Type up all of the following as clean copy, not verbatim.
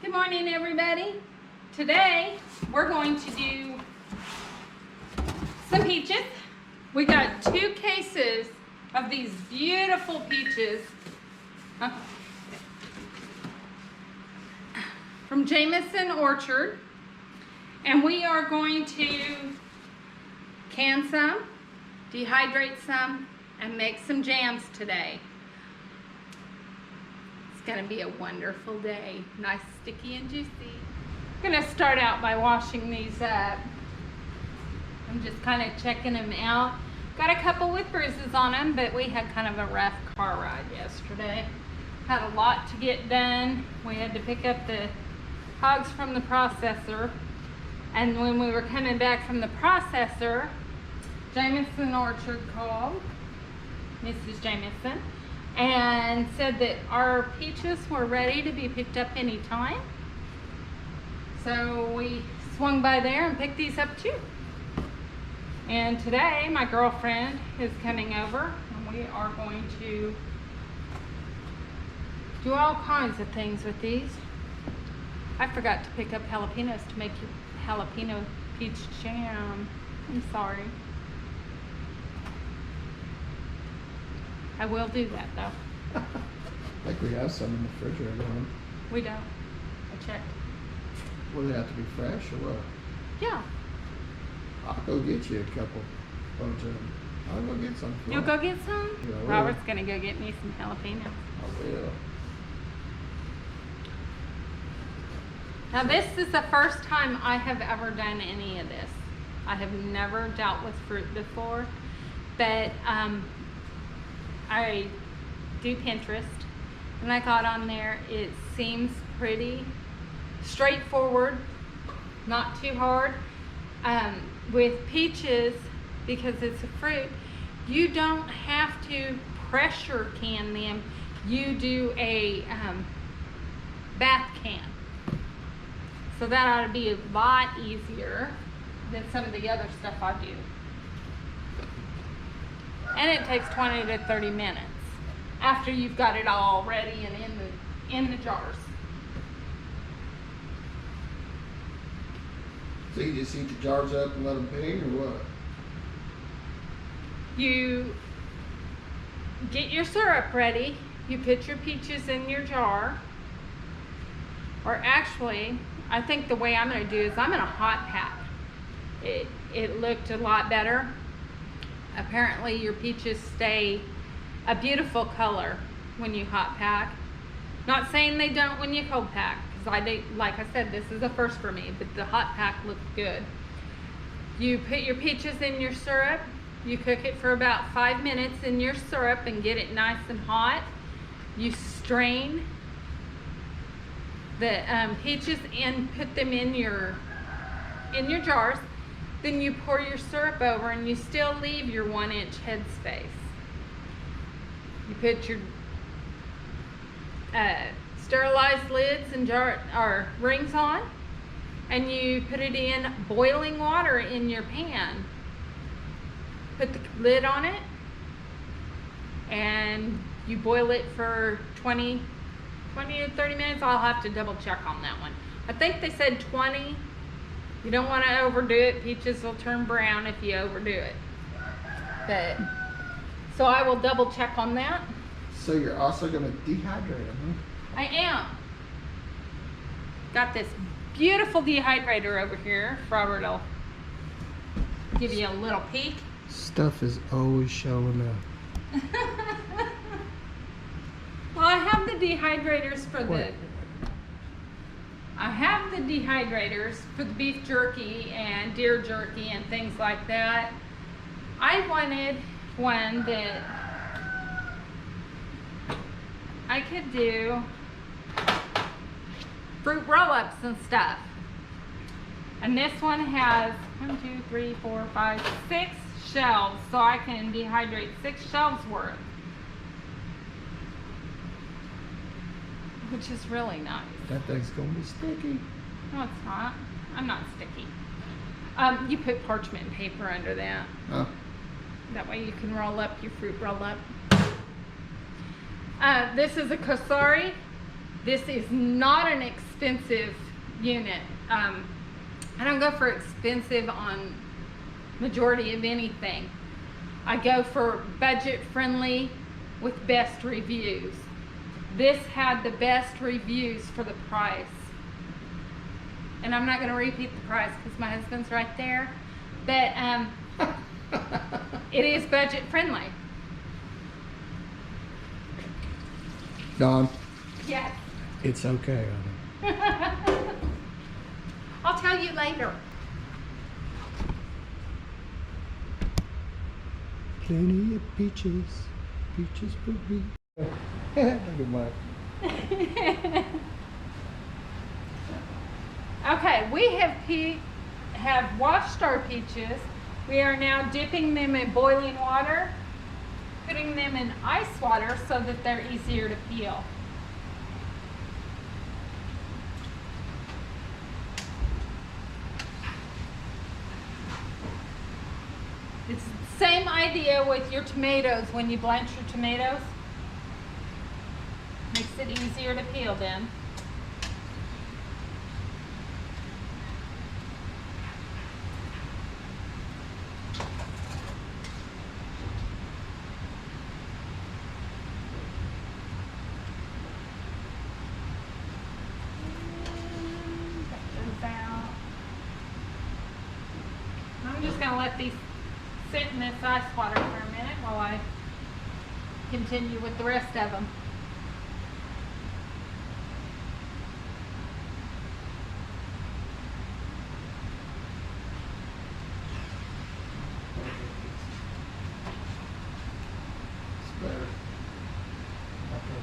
Good morning, everybody. Today we're going to do some peaches. We got 2 cases of these beautiful peaches from Jameson Orchard, and we are going to can some, dehydrate some, and make some jams today. It's gonna be a wonderful day. Nice, sticky, and juicy. I'm gonna start out by washing these up. I'm just kind of checking them out. Got a couple with bruises on them, but we had kind of a rough car ride yesterday. Had a lot to get done. We had to pick up the hogs from the processor, and when we were coming back from the processor, Jameson Orchard called, Mrs. Jameson, and said that our peaches were ready to be picked up anytime. So we swung by there and picked these up too. And today my girlfriend is coming over, and we are going to do all kinds of things with these. I forgot to pick up jalapenos to make your jalapeno peach jam. I'm sorry. I will do that though. I think we have some in the refrigerator, huh? We don't. I checked. Will they have to be fresh or what? Yeah. I'll go get you a couple bunch of them. I'll go get some. You'll go get some? Yeah, I will. Robert's gonna go get me some jalapenos. I will. Now this is the first time I have ever done any of this. I have never dealt with fruit before, but I do Pinterest, and I got on there. It seems pretty straightforward, not too hard. With peaches, because it's a fruit, you don't have to pressure can them. You do a bath can. So that ought to be a lot easier than some of the other stuff I do. And it takes 20 to 30 minutes after you've got it all ready and in the jars. So you just heat the jars up and let them ping or what? You get your syrup ready. You put your peaches in your jar. Or actually, I think the way I'm going to do is I'm going to hot pack. It looked a lot better. Apparently your peaches stay a beautiful color when you hot pack. Not saying they don't when you cold pack, because like I said, this is a first for me, but the hot pack looked good. You put your peaches in your syrup. You cook it for about 5 minutes in your syrup and get it nice and hot. You strain the peaches and put them in your jars. Then you pour your syrup over, and you still leave your 1-inch headspace. You put your sterilized lids and rings on, and you put it in boiling water in your pan. Put the lid on it, and you boil it for 20 to 30 minutes. I'll have to double check on that one. I think they said 20. You don't want to overdo it. Peaches will turn brown if you overdo it. But so I will double check on that. So you're also going to dehydrate them, huh? I am. Got this beautiful dehydrator over here. Robert will give you a little peek. Stuff is always showing up. Well, I have the dehydrators for the beef jerky and deer jerky and things like that. I wanted one that I could do fruit roll-ups and stuff. And this one has 1, 2, 3, 4, 5, 6 shelves, so I can dehydrate 6 shelves worth, which is really nice. That thing's going to be sticky. No, it's not. I'm not sticky. You put parchment paper under that. Huh? That way you can roll up your fruit roll up. This is a Kosari This is not an expensive unit. I don't go for expensive on majority of anything. I go for budget friendly with best reviews. This had the best reviews for the price. And I'm not going to repeat the price because my husband's right there. But it is budget friendly. Dawn, Yes. it's okay, honey. I'll tell you later. Plenty of peaches, peaches for me. Look at Mike. Okay, we have washed our peaches. We are now dipping them in boiling water, putting them in ice water so that they're easier to peel. It's the same idea with your tomatoes when you blanch your tomatoes. Makes it easier to peel then. I'm just going to let these sit in this ice water for a minute while I continue with the rest of them. It's better. Okay.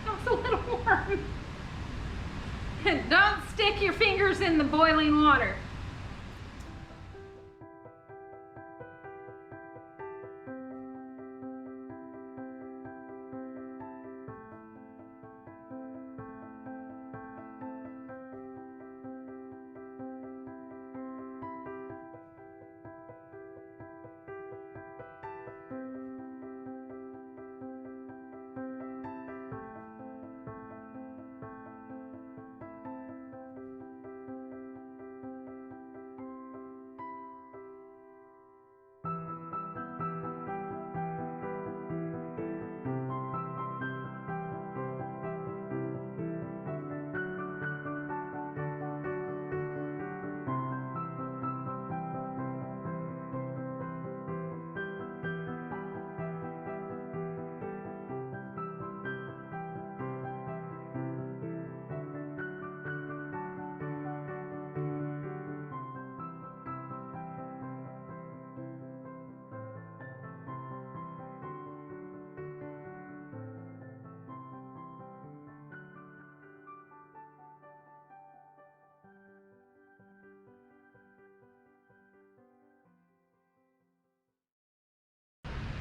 That was a little warm. Don't stick your fingers in the boiling water.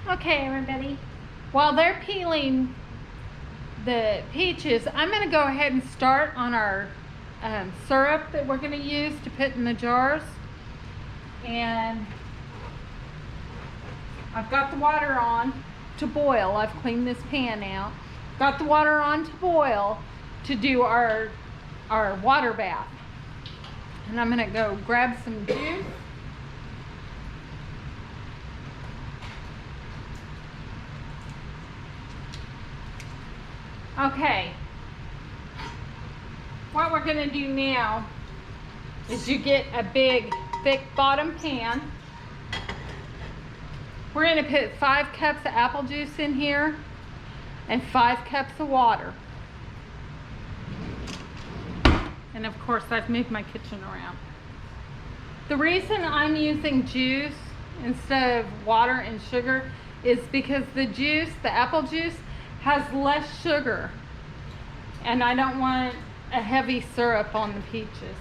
Okay, everybody. While they're peeling the peaches, I'm going to go ahead and start on our syrup that we're going to use to put in the jars. And I've got the water on to boil. I've cleaned this pan out. Got the water on to boil to do our water bath. And I'm going to go grab some juice. Okay, what we're going to do now is you get a big thick bottom pan. We're going to put 5 cups of apple juice in here and 5 cups of water. And of course I've moved my kitchen around. The reason I'm using juice instead of water and sugar is because the apple juice, has less sugar, and I don't want a heavy syrup on the peaches.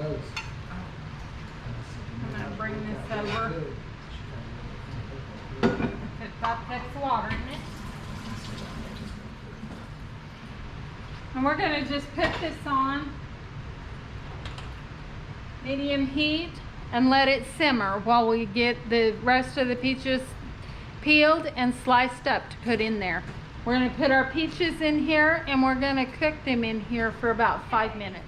I'm gonna bring this over. That's water in it. And we're gonna just put this on medium heat and let it simmer while we get the rest of the peaches peeled and sliced up to put in there. We're gonna put our peaches in here and we're gonna cook them in here for about 5 minutes.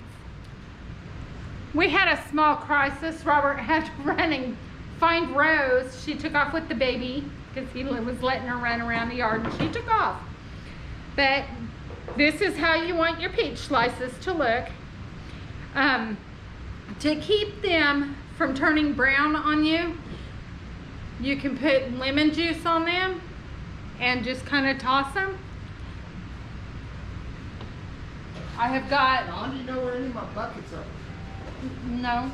We had a small crisis. Robert had to run and find Rose. She took off with the baby because he was letting her run around the yard and she took off. But this is how you want your peach slices to look. To keep them from turning brown on you, you can put lemon juice on them and just kind of toss them. I have got... How do you know where any of my buckets are? No,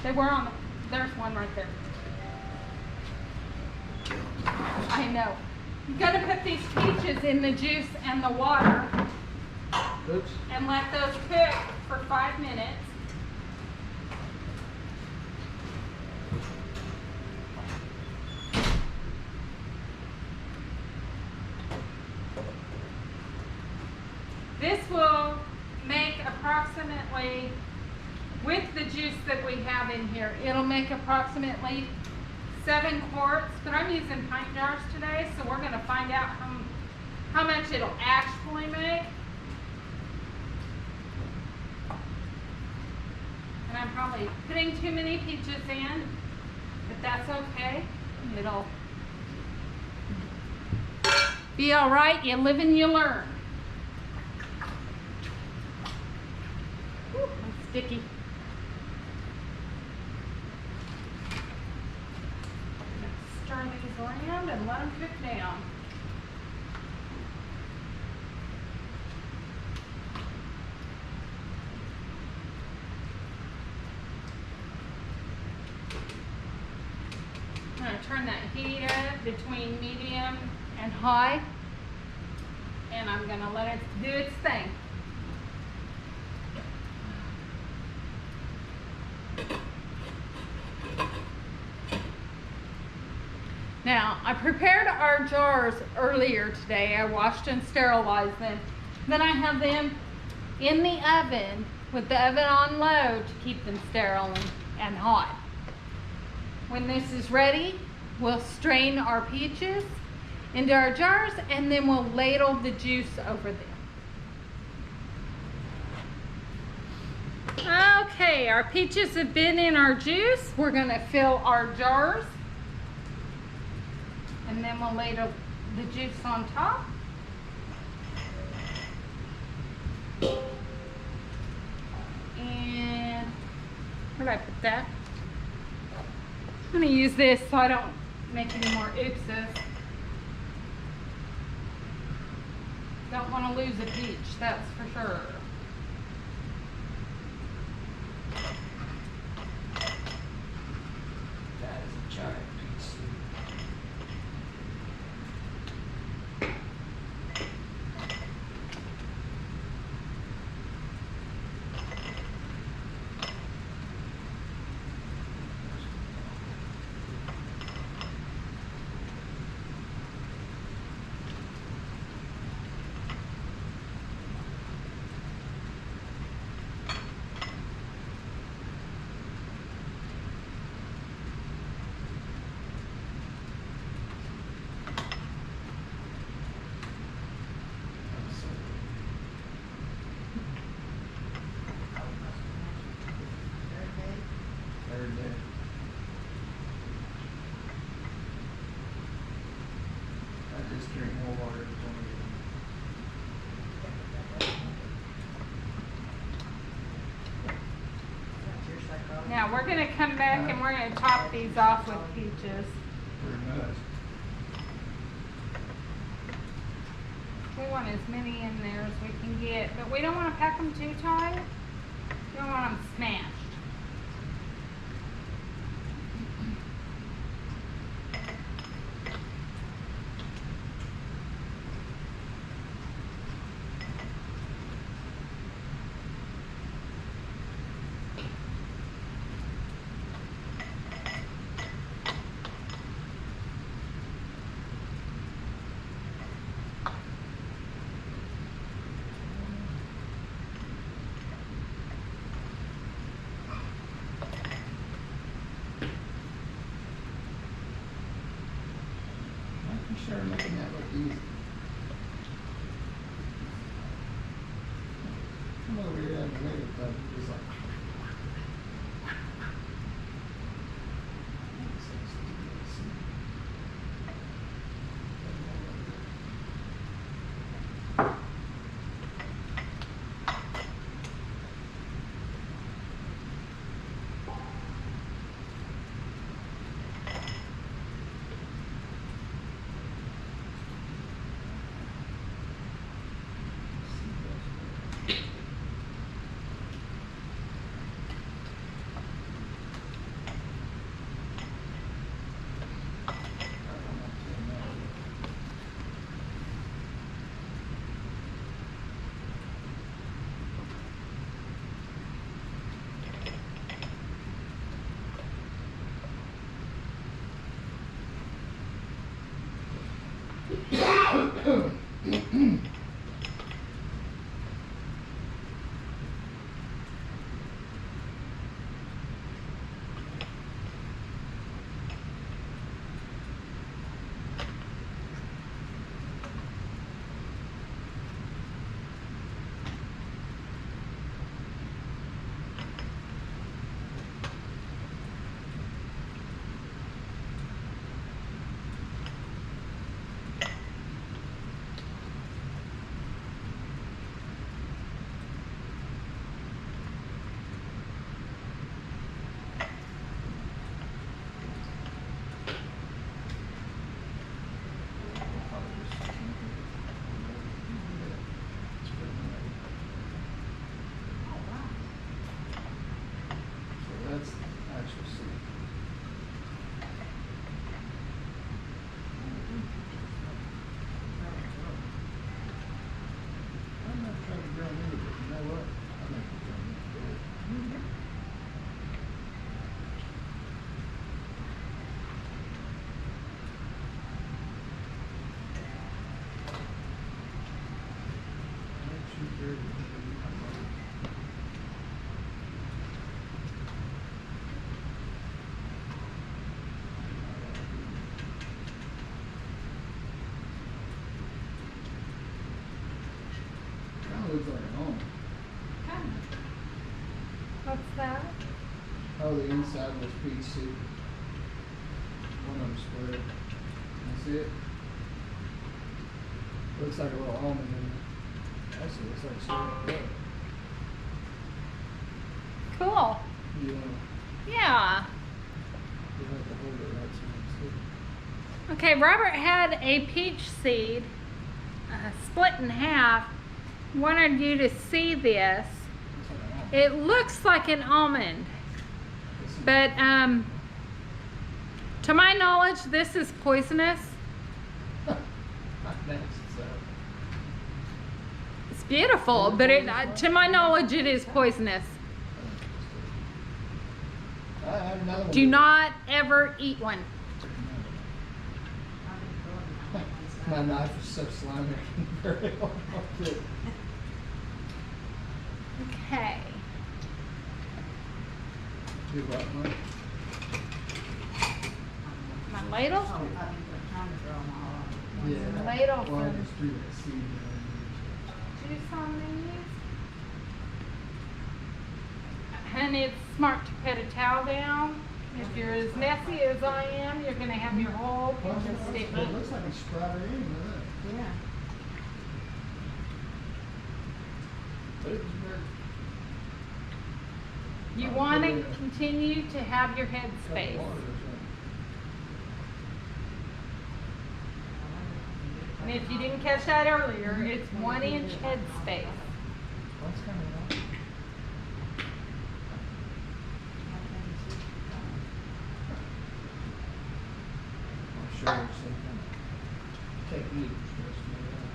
they were on, there's one right there. I know. You gotta put these peaches in the juice and the water. Oops. And let those cook for 5 minutes. This will make approximately, with the juice that we have in here, it'll make approximately 7 quarts, but I'm using pint jars today, so we're gonna find out how much it'll actually make. And I'm probably putting too many peaches in, but that's okay. It'll be all right. You live and you learn. Whew, that's sticky. Stir these around and let them cook down. I'm going to turn that heat up between medium and high, and I'm going to let it do its thing. Now, I prepared our jars earlier today. I washed and sterilized them. Then I have them in the oven with the oven on low to keep them sterile and hot. When this is ready, we'll strain our peaches into our jars and then we'll ladle the juice over them. Okay, our peaches have been in our juice. We're going to fill our jars. And then we'll ladle the juice on top. And where did I put that? I'm going to use this so I don't make any more oopses. Don't want to lose a peach, that's for sure. That is a giant piece. Just drink more water. Now we're going to come back and we're going to top these off with peaches. We want as many in there as we can get, but we don't want to pack them too tight. We don't want them smashed. sure making that look easy. Come over here and later, but it's like. That's the actual seed. I'm not trying to grow me, but you know what? I think it's grow me. Looks like a home. What's that? Oh, the inside was peach seed. One of them split. That's it. Looks like a little almond in it. Actually, looks like syrup. Yeah. Cool. You want Yeah. you have to hold it right so you can see. Okay, Robert had a peach seed split in half. Wanted you to see this. Looks like an almond. It looks like an almond, but to my knowledge, this is poisonous. It's beautiful, but to my knowledge, it is poisonous. I have another one. Do not ever eat one. My knife is so slimy. Very hard to get. Okay. Do what, Mom? My ladle? Yeah. Ladle Well, I for just do that seed. juice on these. And it's smart to put a towel down. If you're as messy as I am, you're going to have your whole kitchen It sticky. looks like it's sprouted in, look. Yeah. But it's very. You want to continue to have your head space. And if you didn't catch that earlier, it's 1 inch head space. That's kind of nice. I'm sure there's some kind of technique for this to be done.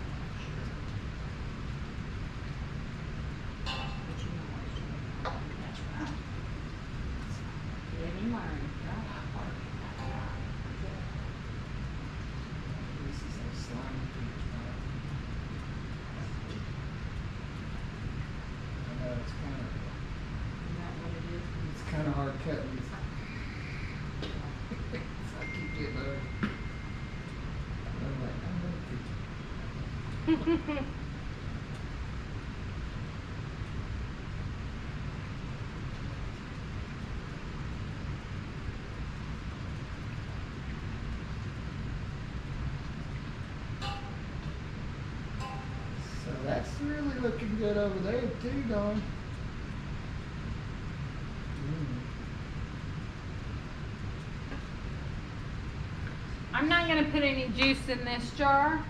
This is like slimy peach, right? I know it's kind of hard cutting. I keep getting over. So that's really looking good over there too, Dawn. I'm not going to put any juice in this jar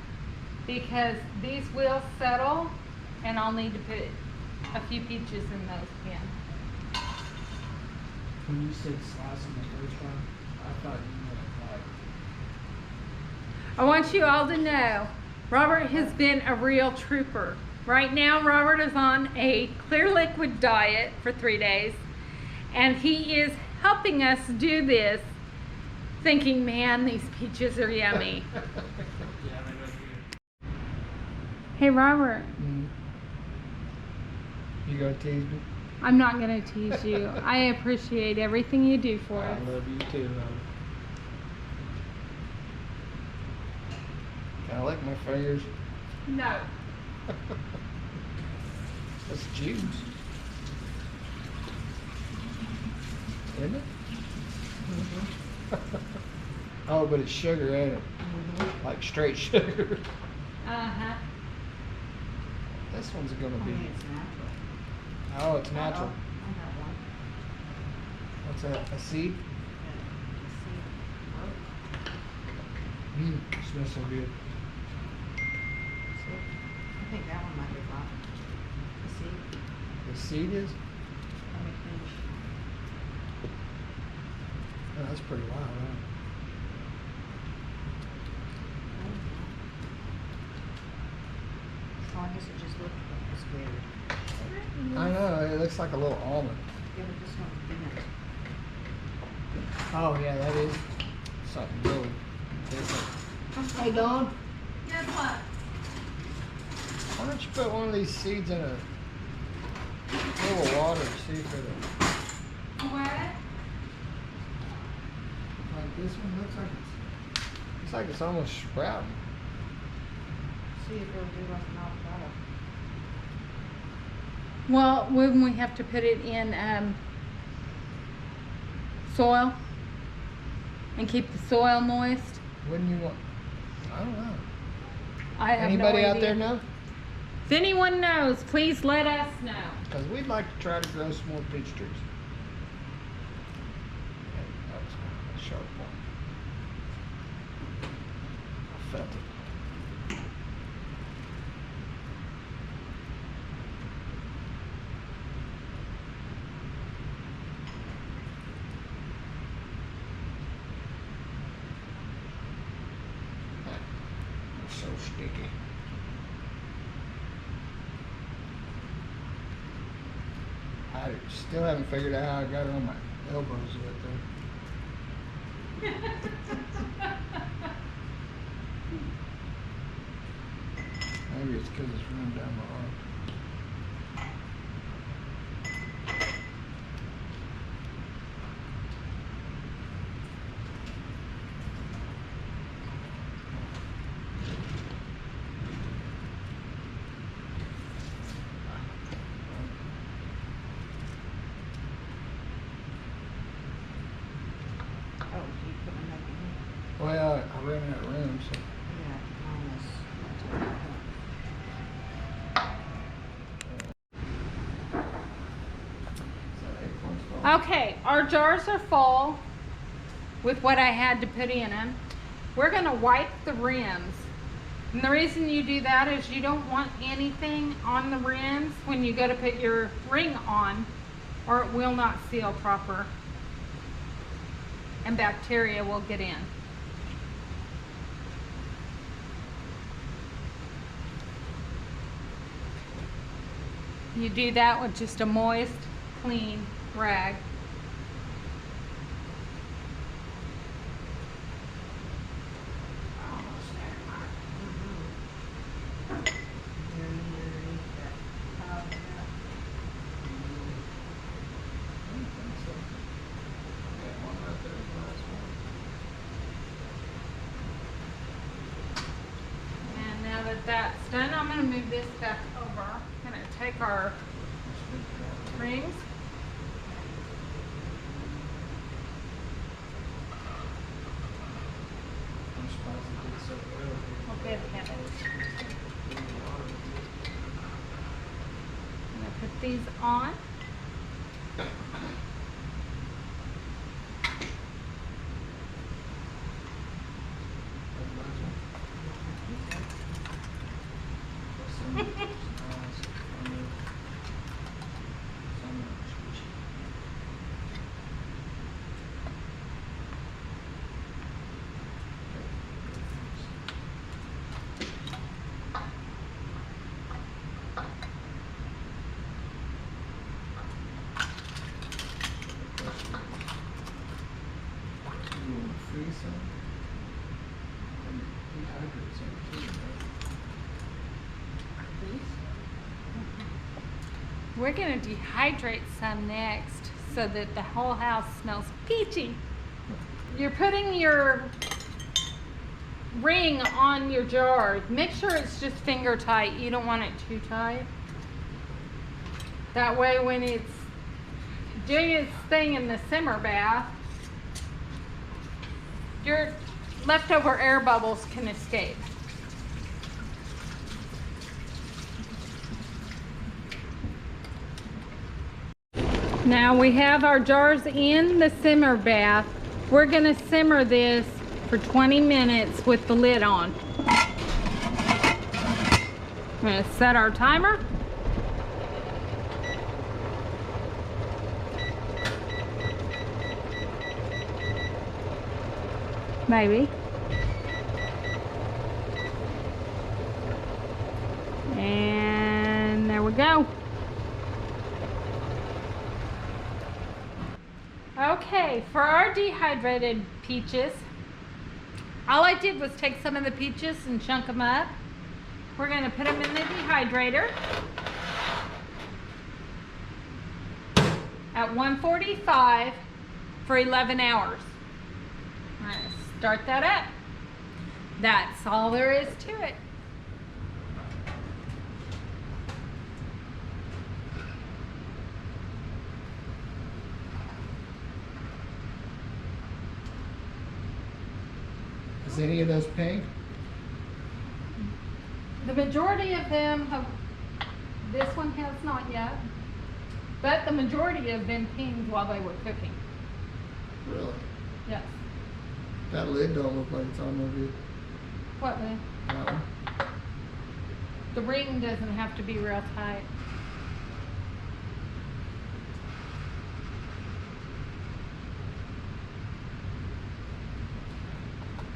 because these will settle and I'll need to put a few peaches in those again. When you said slicing the first time, I thought you meant like. I want you all to know, Robert has been a real trooper. Right now, Robert is on a clear liquid diet for 3 days, and he is helping us do this, thinking, man, these peaches are yummy. Hey, Robert. You gonna tease me? I'm not going to tease you. I appreciate everything you do for us. I love you too, Mom. Can I lick my fingers? No. That's juice. Isn't it? Oh, but it's sugar, ain't it? Like straight sugar. Uh-huh. This one's gonna be. It's natural. Oh, it's natural. I got one. What's that? A seed? Smells so good. I think that one might be hot. See? The seed is? Let me finish. Oh, that's pretty wild, huh? So I guess it just looked like it's weird. I know, it looks like a little almond. Yeah, but this one's bigger. Oh, yeah, that is something really different. Hey, Dawn, Guess what? why don't you put one of these seeds in a little water and see if it'll. What? Like this one looks like it's almost sprouting. See if it'll do like an avocado. Well, wouldn't we have to put it in soil and keep the soil moist? Wouldn't you want? I don't know. I have Anybody no out idea. there know? If anyone knows, please let us know. Because we'd like to try to grow some more peach trees. Yeah, that was a sharp one. I felt it. It's so sticky. I still haven't figured out how I got it on my elbows yet, though. Maybe it's because it's running down my arm. Oh, you put them back in here? Well, I ran out of room, so. Yeah, mine is. Okay, our jars are full with what I had to put in them. We're going to wipe the rims. And the reason you do that is you don't want anything on the rims when you go to put your ring on, or it will not seal proper and bacteria will get in. You do that with just a moist, clean rag. And now that that that's done, I'm gonna move this back over. I'm gonna take our rings. I'm surprised it did so well. I'll get it. I'm gonna put these on. Freeze some and dehydrate some too, right? We're gonna dehydrate some next so that the whole house smells peachy. You're putting your ring on your jar. Make sure it's just finger tight. You don't want it too tight. That way when it's doing its thing in the simmer bath, your leftover air bubbles can escape. Now we have our jars in the simmer bath. We're gonna simmer this for 20 minutes with the lid on. I'm gonna set our timer. Maybe. And there we go. Okay, for our dehydrated peaches, all I did was take some of the peaches and chunk them up. We're going to put them in the dehydrator at 145 for 11 hours. All right, start that up. That's all there is to it. Is any of those pink? The majority of them have, this one has not yet, but the majority have been pinged while they were cooking. Really? Yes. That lid don't look like it's on there, dude. What then? That one. The ring doesn't have to be real tight.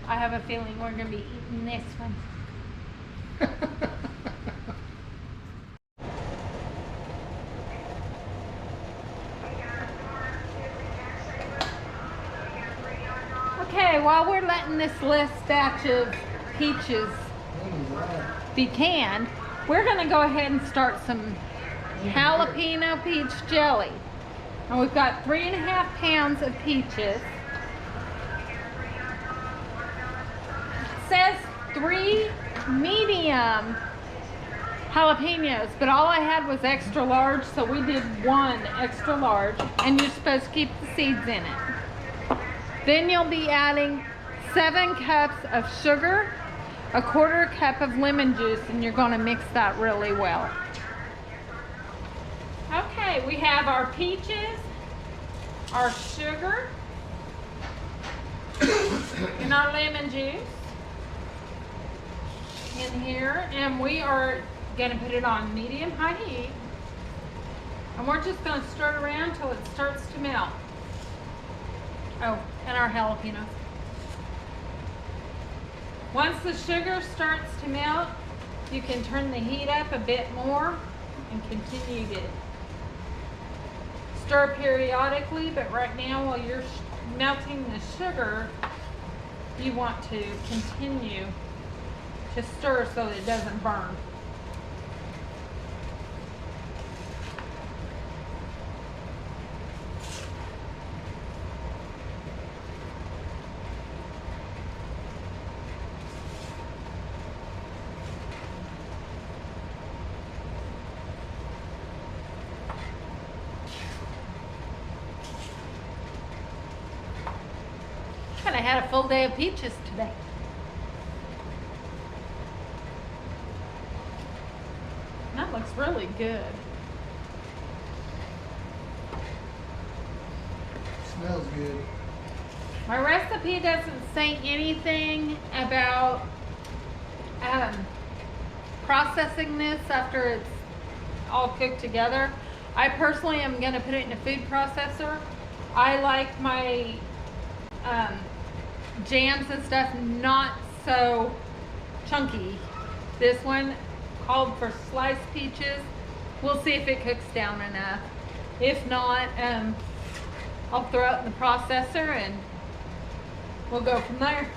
I have a feeling we're going to be eating this one. Okay, while we're letting this last batch of peaches be canned, we're going to go ahead and start some jalapeno peach jelly. And we've got 3.5 pounds of peaches. It says 3 medium jalapenos, but all I had was extra large, so we did 1 extra large, and you're supposed to keep the seeds in it. Then you'll be adding 7 cups of sugar, a 1/4 cup of lemon juice, and you're going to mix that really well. Okay, we have our peaches, our sugar, and our lemon juice in here, and we are going to put it on medium-high heat, and we're just going to stir it around until it starts to melt. Oh, and our jalapenos. Once the sugar starts to melt, you can turn the heat up a bit more and continue to stir periodically, but right now while you're melting the sugar, you want to continue to stir so that it doesn't burn. I had a full day of peaches today. That looks really good. Smells good. My recipe doesn't say anything about processing this after it's all cooked together. I personally am going to put it in a food processor. I like my jams and stuff not so chunky. This one called for sliced peaches. We'll see if it cooks down enough. If not, I'll throw it in the processor and we'll go from there.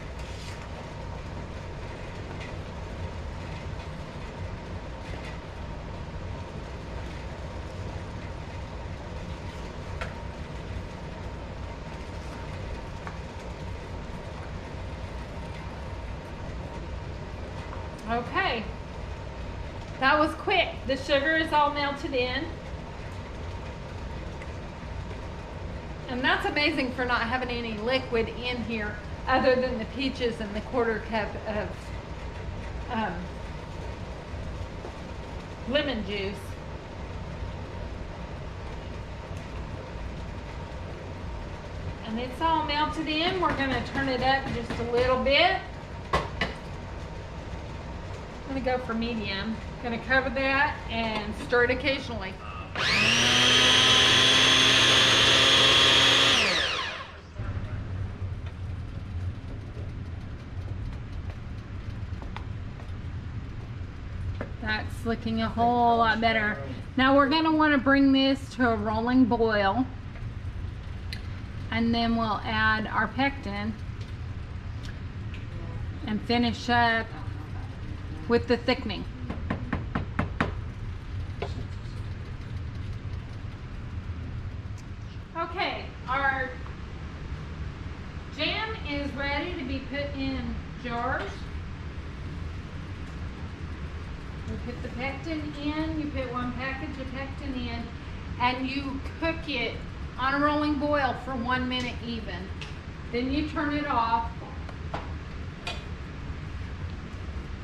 Okay, that was quick. The sugar is all melted in. And that's amazing for not having any liquid in here other than the peaches and the 1/4 cup of lemon juice. And it's all melted in. We're going to turn it up just a little bit. I'm going to go for medium. Going to cover that and stir it occasionally. That's looking a whole lot better. Now we're going to want to bring this to a rolling boil. And then we'll add our pectin and finish up with the thickening. Okay, our jam is ready to be put in jars. You put the pectin in, you put 1 package of pectin in, and you cook it on a rolling boil for 1 minute even. Then you turn it off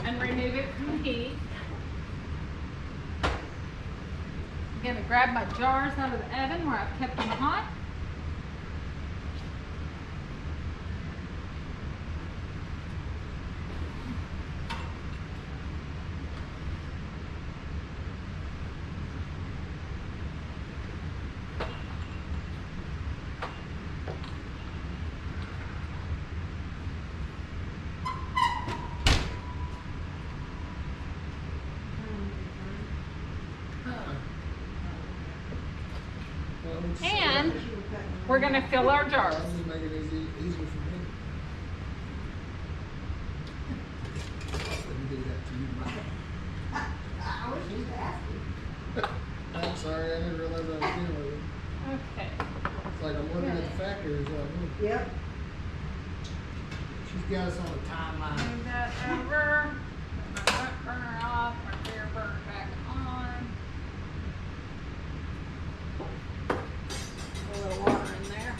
and remove it from heat. I'm going to grab my jars out of the oven where I've kept them hot. And we're going to fill our jars. Make it easier for me. Let me do that to you, Mike. I was just asking. I'm sorry, I didn't realize I was dealing with it. Okay. It's like I'm working at the factory or something. Yep. She's got us on a timeline. Move that over. Put my front burner off. My rear burner back on. A little water in there.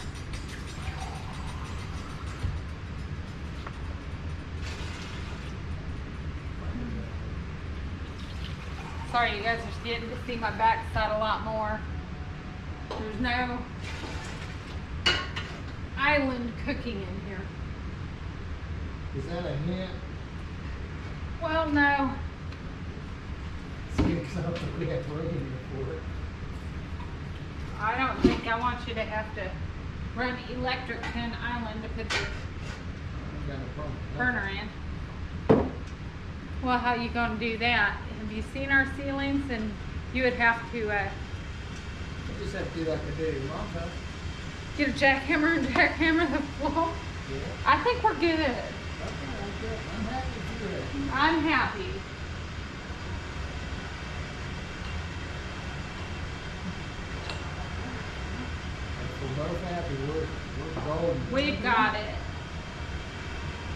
Sorry, you guys are getting to see my backside a lot more. There's no island cooking in here. Is that a hint? Well, no. See, because I don't think we have room here for it. I don't think I want you to have to run electric to an island to put the I got no problem. burner in. Well, how you gonna do that? Have you seen our ceilings? And you would have to I just have to do like I did at mom's house. get a jackhammer and jackhammer the floor. Yeah. I think we're good. Okay, I'm good. I'm happy to do that. I'm happy. If we're both happy, we're golden. We've got it.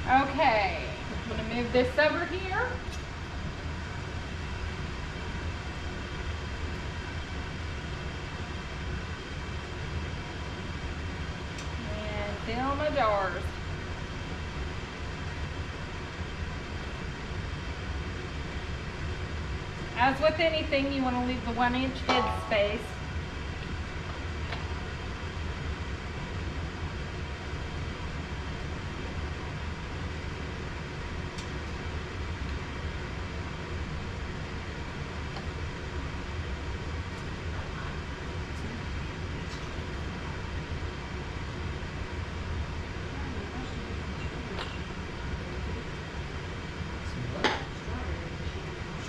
Okay, I'm gonna move this over here. And fill my jars. As with anything, you want to leave the 1-inch head space.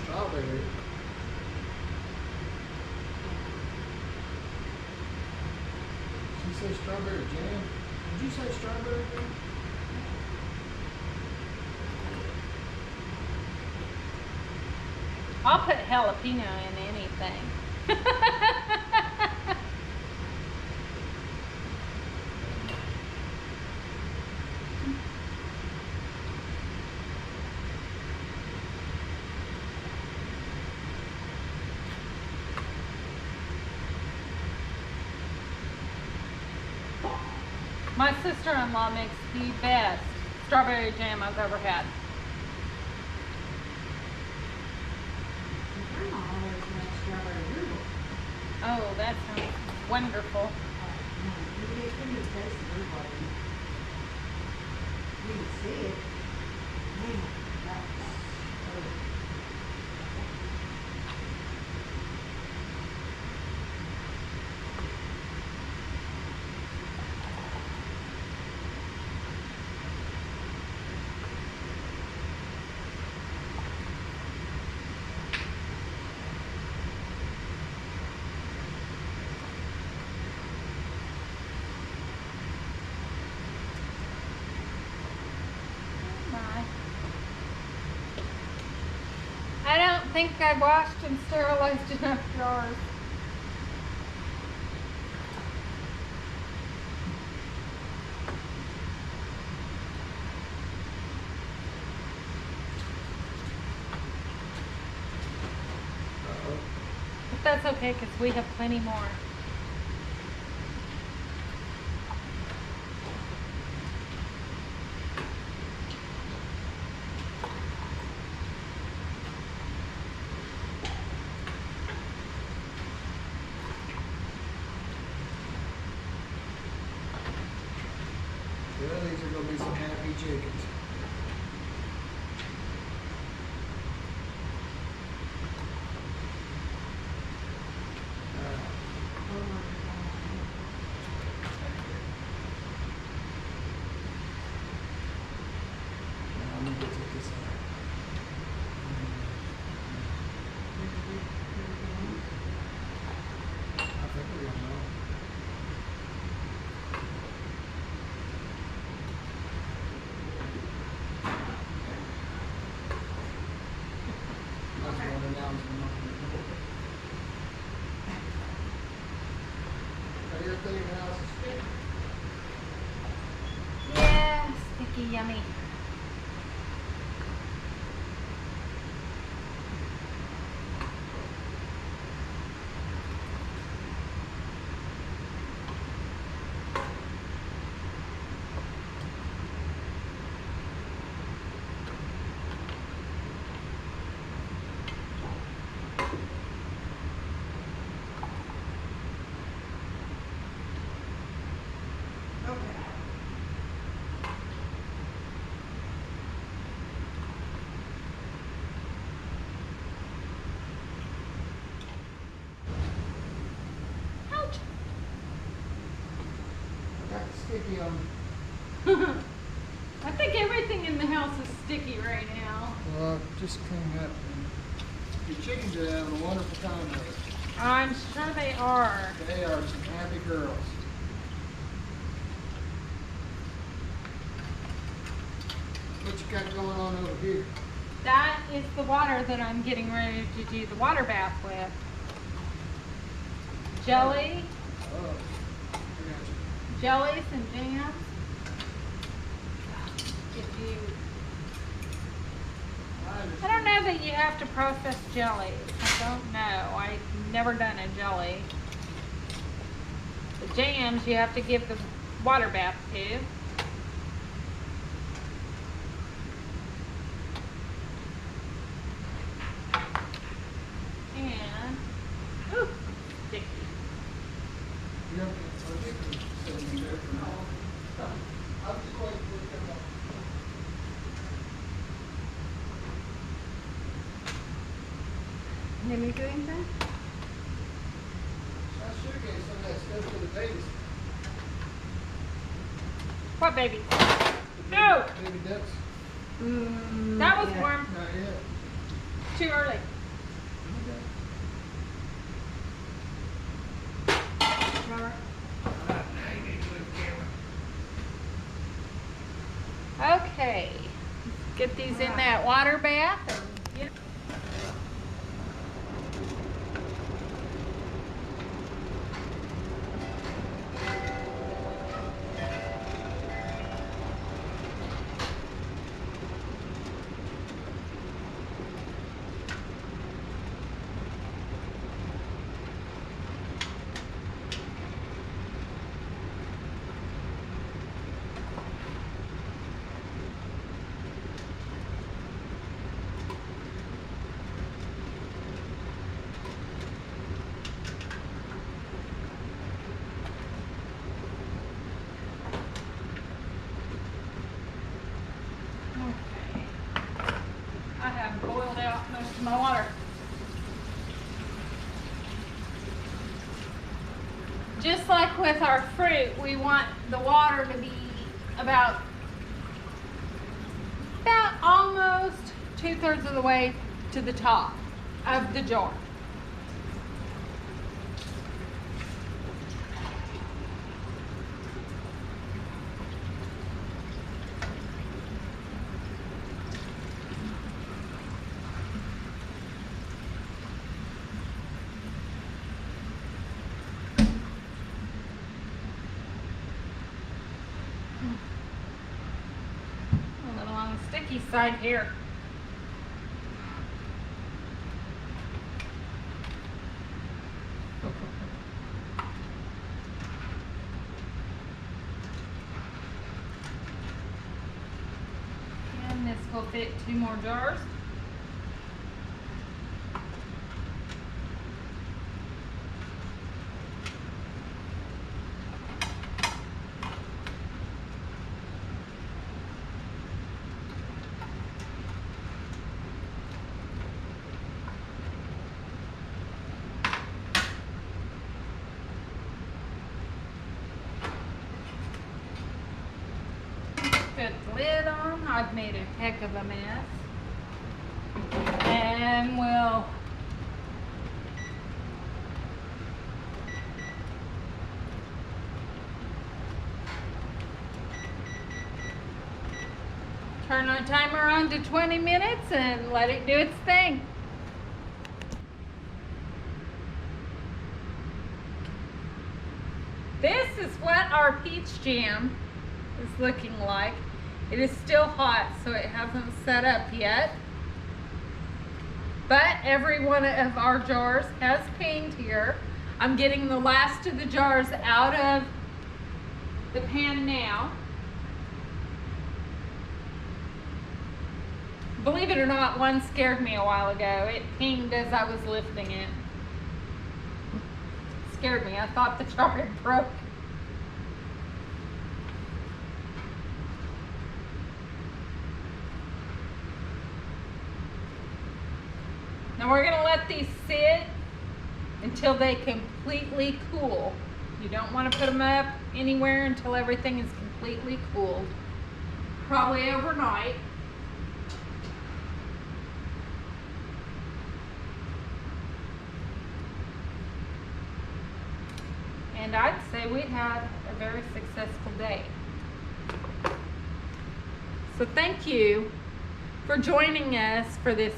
Strawberry. She said strawberry jam. Did you say strawberry jam? I'll put jalapeno in anything. My sister-in-law makes the best strawberry jam I've ever had. Grandma always makes strawberry noodles. Oh, that sounds wonderful. You can taste the noodle. You can see it. Man, that's I don't think I washed and sterilized enough jars. But that's okay because we have plenty more. Well, these are going to be some happy chickens. Now I'm going to take this out. I think we're going to know. That's one announcement. Everything in the house is fit. Yeah, sticky yummy. Ouch. I got the sticky on. I think everything in the house is sticky right now. Well, just clean up. Your chickens are having a wonderful time with it. I'm sure they are. They are some happy girls. What you got going on over here? That is the water that I'm getting ready to do the water bath with. Jelly, Oh, I got you. jellies and jams. If you, I don't know that you have to process jellies. I don't know. I've never done a jelly. The jams you have to give the water bath to. Let me do anything? I should have gave some of that stuff to the babies. What baby? No! Baby ducks. That was yeah. warm. Not yet. Too early. Robert. Okay. Get these in that water bath. And get Okay. I have boiled out most of my water. Just like with our fruit, we want the water to be about almost 2/3 of the way to the top of the jar. A little on the sticky side here. And this will fit 2 more jars. Put the lid on. I've made a heck of a mess. And we'll turn our timer on to 20 minutes and let it do its thing. This is what our peach jam is looking like. It is still hot, so it hasn't set up yet. But every one of our jars has paint here. I'm getting the last of the jars out of the pan now. Believe it or not, one scared me a while ago. It pinged as I was lifting it. Scared me. I thought the jar had broke. Now we're going to let these sit until they completely cool. You don't want to put them up anywhere until everything is completely cooled. Probably overnight. And I'd say we had a very successful day. So thank you for joining us for this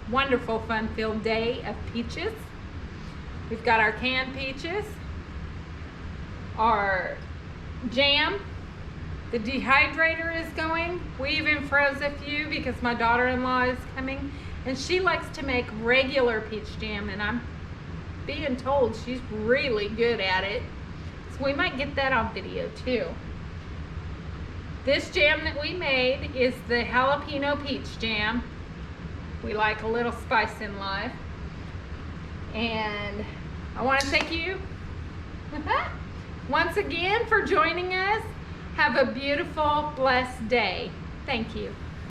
wonderful fun-filled day of peaches. We've got our canned peaches, our jam, the dehydrator is going. We even froze a few because my daughter-in-law is coming and she likes to make regular peach jam, and I'm being told she's really good at it. So we might get that on video too. This jam that we made is the jalapeno peach jam. We like a little spice in life. And I want to thank you once again for joining us. Have a beautiful, blessed day. Thank you.